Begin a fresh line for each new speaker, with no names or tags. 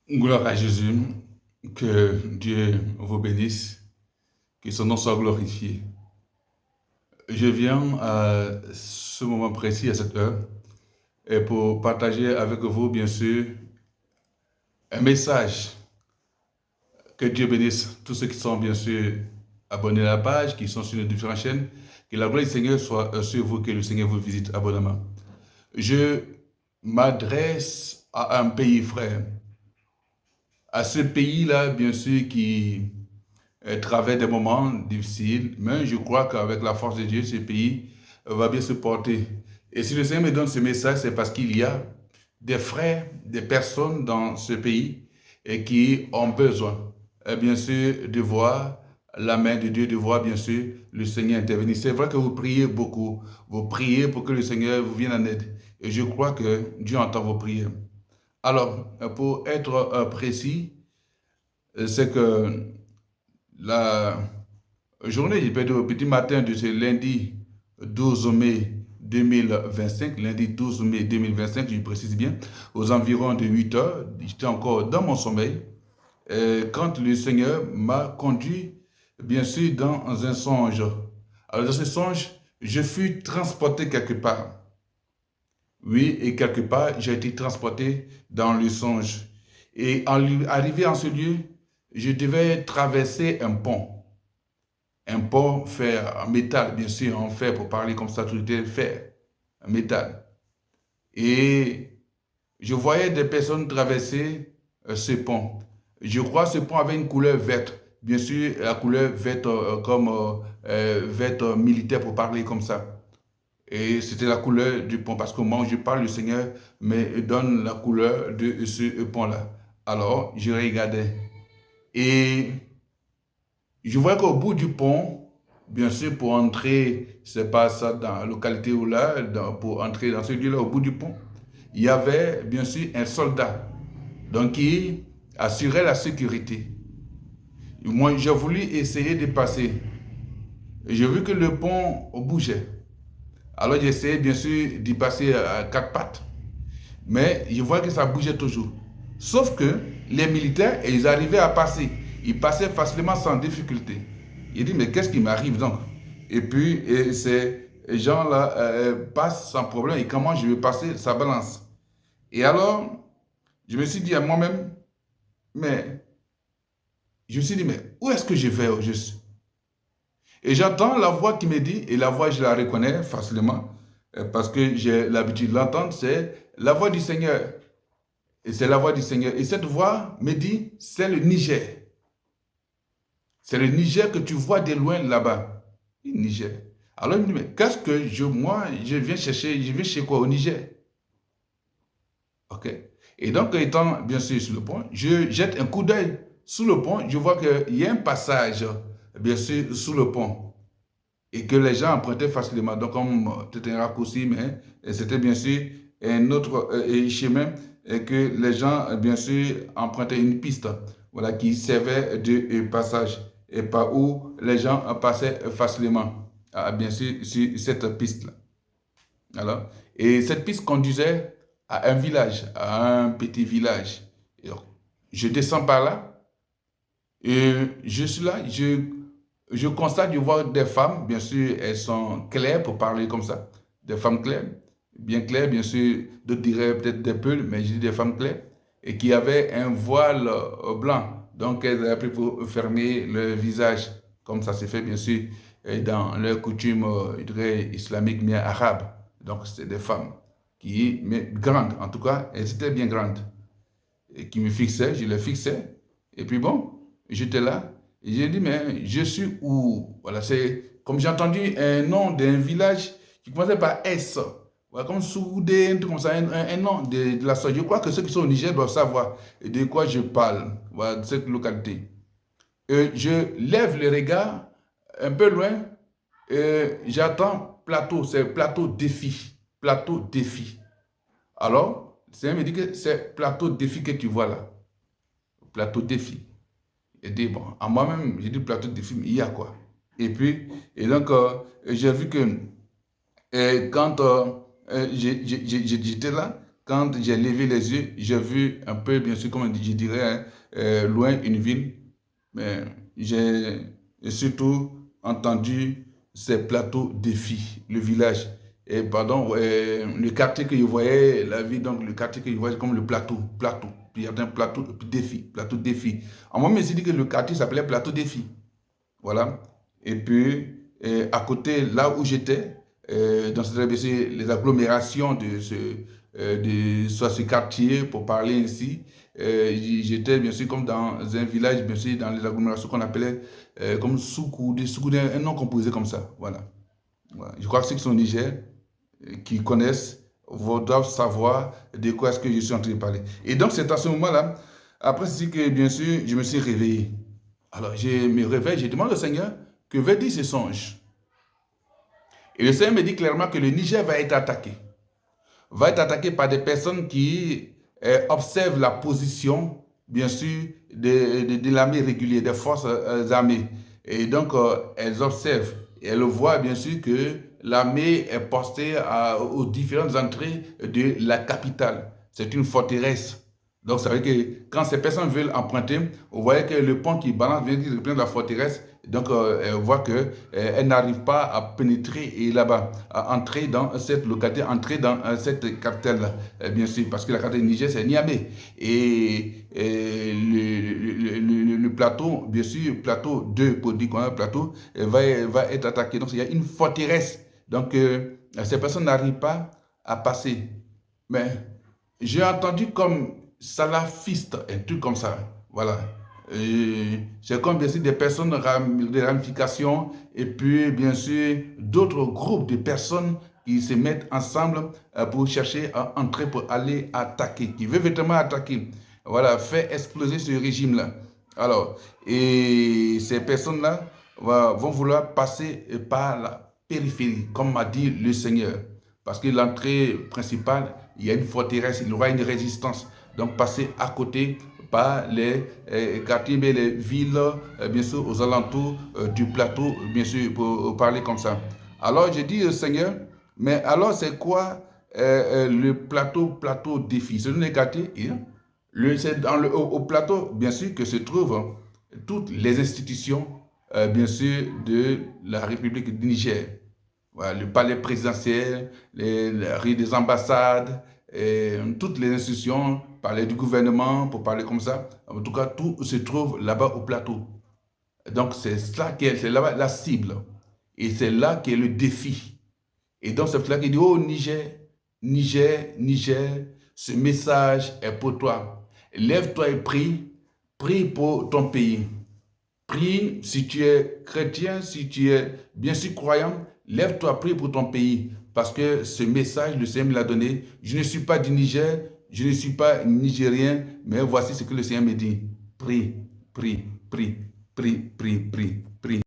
Gloire à Jésus, que Dieu vous bénisse, que son nom soit glorifié. Je viens à ce moment précis, à cette heure, et pour partager avec vous, bien sûr, un message. Que Dieu bénisse tous ceux qui sont, bien sûr, abonnés à la page, qui sont sur les différentes chaînes. Que la gloire du Seigneur soit sur vous, que le Seigneur vous visite abondamment. Je m'adresse à un pays frère. À ce pays-là, bien sûr, qui traverse des moments difficiles, mais je crois qu'avec la force de Dieu, ce pays va bien se porter. Et si le Seigneur me donne ce message, c'est parce qu'il y a des frères, des personnes dans ce pays et qui ont besoin, bien sûr, de voir la main de Dieu, de voir, bien sûr, le Seigneur intervenir. C'est vrai que vous priez beaucoup, vous priez pour que le Seigneur vous vienne en aide. Et je crois que Dieu entend vos prières. Alors, pour être précis, c'est que la journée, je peux dire au petit matin de ce lundi 12 mai 2025, lundi 12 mai 2025, je précise bien, aux environs de 8 heures, j'étais encore dans mon sommeil, quand le Seigneur m'a conduit, bien sûr, dans un songe. Alors, dans ce songe, je fus transporté quelque part. Oui, et quelque part, j'ai été transporté dans le songe. Et arrivé en ce lieu, je devais traverser un pont. Un pont fait en métal, bien sûr, en fer, pour parler comme ça, tout était fer, en métal. Et je voyais des personnes traverser ce pont. Je crois que ce pont avait une couleur verte. Bien sûr, la couleur verte comme verte militaire pour parler comme ça. Et c'était la couleur du pont, parce qu'au moment où je parle, le Seigneur me donne la couleur de ce pont-là. Alors, je regardais. Et je vois qu'au bout du pont, bien sûr, pour entrer, c'est pas ça dans la localité où là, pour entrer dans ce lieu-là, au bout du pont, il y avait bien sûr un soldat, donc qui assurait la sécurité. Moi, j'ai voulu essayer de passer. J'ai vu que le pont bougeait. Alors j'ai essayé bien sûr d'y passer à quatre pattes. Mais je vois que ça bougeait toujours. Sauf que les militaires, ils arrivaient à passer. Ils passaient facilement sans difficulté. Il dit, mais qu'est-ce qui m'arrive donc? Et puis, ces gens-là passent sans problème. Et comment je vais passer? Ça balance. Et alors, je me suis dit à moi-même, mais je me suis dit, mais où est-ce que je vais au juste? Et j'entends la voix qui me dit, et la voix, je la reconnais facilement, parce que j'ai l'habitude de l'entendre, c'est la voix du Seigneur. Et c'est la voix du Seigneur. Et cette voix me dit, c'est le Niger. C'est le Niger que tu vois de loin là-bas. Le Niger. Alors il me dit, mais qu'est-ce que moi, je viens chercher quoi au Niger? OK. Et donc, étant bien sûr sur le pont, je jette un coup d'œil sous le pont. Je vois qu'il y a un passage, bien sûr, sous le pont. Et que les gens empruntaient facilement. Donc, comme c'était un raccourci, mais c'était bien sûr un autre chemin et que les gens, bien sûr, empruntaient une piste, voilà, qui servait de passage et par où les gens passaient facilement, bien sûr, sur cette piste-là. Alors, et cette piste conduisait à un village, à un petit village. Et donc, je descends par là et je suis là, je constate de voir des femmes, bien sûr, elles sont claires pour parler comme ça, des femmes claires, bien sûr, d'autres diraient peut-être des peuls, mais je dis des femmes claires, et qui avaient un voile blanc. Donc, elles avaient pris pour fermer le visage, comme ça s'est fait, bien sûr, dans leur coutume, je dirais, islamique, mais arabe. Donc, c'était des femmes qui, mais grandes, en tout cas, elles étaient bien grandes, et qui me fixaient, je les fixais, et puis bon, j'étais là, et j'ai dit, mais je suis où? Voilà, c'est comme j'ai entendu un nom d'un village qui commençait par S. Voilà, comme Soudé, un truc comme ça, un nom de la sorte. Je crois que ceux qui sont au Niger doivent savoir de quoi je parle, voilà, de cette localité. Je lève le regard un peu loin, j'attends plateau, c'est plateau défi. Plateau défi. Alors, le Seigneur me dit que c'est plateau défi que tu vois là. Plateau défi. Et dit, bon, à moi-même, j'ai dit plateau de film, il y a quoi? Et puis, et donc, j'ai vu que quand j'étais là, quand j'ai levé les yeux, j'ai vu un peu, bien sûr, comme je dirais, loin une ville, mais j'ai surtout entendu ces plateaux défis, le village, et pardon, le quartier que je voyais, la ville, donc le quartier que je voyais comme le plateau. Puis il y a un plateau défi. À moi, je me suis dit que le quartier s'appelait plateau défi. Voilà. Et puis, à côté, là où j'étais, dans les agglomérations soit ce quartier, pour parler ainsi, j'étais bien sûr comme dans un village, bien sûr, dans les agglomérations qu'on appelait comme Soukoudé, un nom composé comme ça. Voilà. Voilà. Je crois que ceux qui sont au Niger, qui connaissent, doivent savoir de quoi est-ce que je suis en train de parler. Et donc, c'est à ce moment-là, après, c'est que, bien sûr, je me suis réveillé. Alors, je me réveille, je demande au Seigneur que veut dire ce songe. Et le Seigneur me dit clairement que le Niger va être attaqué. Va être attaqué par des personnes qui observent la position, bien sûr, de l'armée régulière, des forces armées. Et donc, elles observent et elles voient, bien sûr, que l'armée est postée aux différentes entrées de la capitale. C'est une forteresse. Donc, ça veut dire que quand ces personnes veulent emprunter, vous voyez que le pont qui balance vient de reprendre la forteresse. Donc, elle voit qu'elle n'arrive pas à pénétrer et là-bas, à entrer dans cette localité, entrer dans cette capitale, bien sûr, parce que la capitale du Niger, c'est Niamey. Et le plateau, bien sûr, plateau 2, pour dire qu'on a un plateau, va être attaqué. Donc, il y a une forteresse. Donc, ces personnes n'arrivent pas à passer. Mais j'ai entendu comme salafiste, un truc comme ça. Voilà. C'est comme bien sûr des personnes, des ramifications, et puis bien sûr d'autres groupes de personnes qui se mettent ensemble pour chercher à entrer, pour aller attaquer, qui veut vraiment attaquer. Voilà, faire exploser ce régime-là. Alors, et ces personnes-là vont vouloir passer par la périphérie, comme m'a dit le Seigneur. Parce que l'entrée principale, il y a une forteresse, il y aura une résistance. Donc, passer à côté par les quartiers, mais les villes, bien sûr, aux alentours du plateau, bien sûr, pour parler comme ça. Alors, j'ai dit, Seigneur, mais alors, c'est quoi le plateau défi? C'est un quartier, c'est au plateau, bien sûr, que se trouvent toutes les institutions, bien sûr, de la République du Niger. Voilà, le palais présidentiel, les rues des ambassades, toutes les institutions, parler du gouvernement, pour parler comme ça. En tout cas, tout se trouve là-bas au plateau. Donc, c'est là-bas la cible. Et c'est là qu'est le défi. Et donc, c'est là qu'il dit, oh Niger, Niger, Niger, ce message est pour toi. Lève-toi et prie pour ton pays. Prie si tu es chrétien, si tu es bien sûr croyant, lève-toi, prie pour ton pays. Parce que ce message, le Seigneur me l'a donné. Je ne suis pas du Niger, je ne suis pas nigérien, mais voici ce que le Seigneur me dit. Prie, prie, prie, prie, prie, prie, prie.